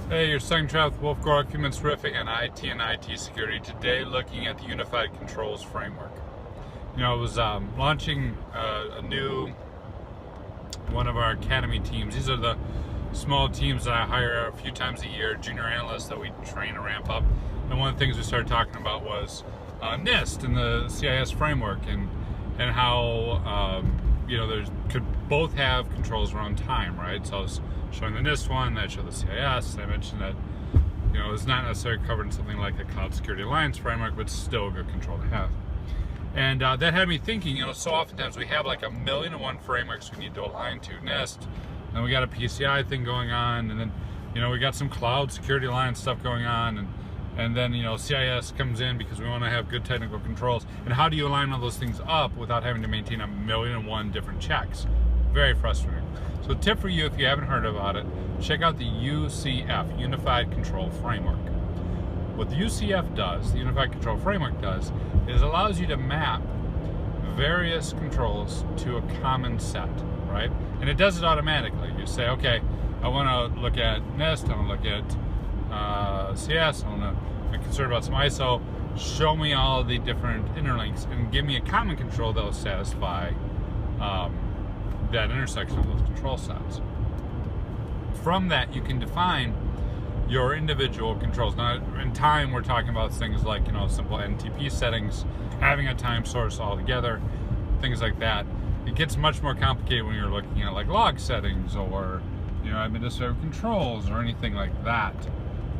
Hey, you're stuck in traffic with Wolf Gork, Humans Riffing and IT security. Today, looking at the Unified Controls Framework. I was launching a new one of our academy teams. These are the small teams that I hire a few times a year, junior analysts that we train and ramp up. And one of the things we started talking about was NIST and the CIS framework, and how there's could both have controls around time, right? So I was showing the NIST one, I showed the CIS. I mentioned that it's not necessarily covered in something like the Cloud Security Alliance framework, but still a good control to have. And that had me thinking, so oftentimes we have like 1,000,001 frameworks we need to align to NIST, and we got a PCI thing going on, and then we got some Cloud Security Alliance stuff going on, and then CIS comes in because we want to have good technical controls. And how do you align all those things up without having to maintain 1,000,001 different checks? Very frustrating. So a tip for you, if you haven't heard about it, check out the UCF, Unified Control Framework. What the UCF does, the Unified Control Framework does, is allows you to map various controls to a common set, right? And it does it automatically. You say, okay, I want to look at NIST, I want to look at CS, I'm concerned about some ISO. Show me all the different interlinks and give me a common control that will satisfy that intersection of those control sets. From that, you can define your individual controls. Now, in time, we're talking about things like simple NTP settings, having a time source all together, things like that. It gets much more complicated when you're looking at like log settings or administrative controls or anything like that.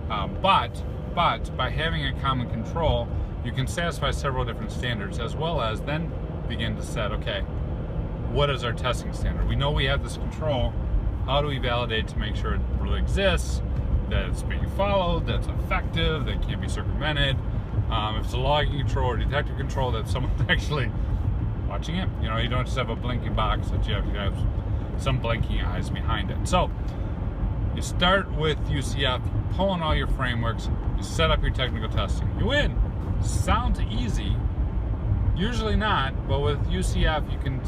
But by having a common control, you can satisfy several different standards, as well as then begin to set, okay, what is our testing standard? We know we have this control. How do we validate to make sure it really exists, that it's being followed, that it's effective, that it can't be circumvented? If it's a logging control or detector control, that someone's actually watching it. You don't just have a blinking box, that you have to have some blinking eyes behind it. So you start with UCF, pull in all your frameworks, you set up your technical testing. You win. Sounds easy. Usually not, but with UCF you can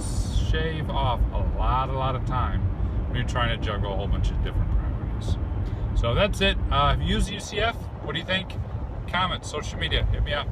shave off a lot of time when you're trying to juggle a whole bunch of different priorities. So that's it. If you use UCF, what do you think? Comments, social media, hit me up.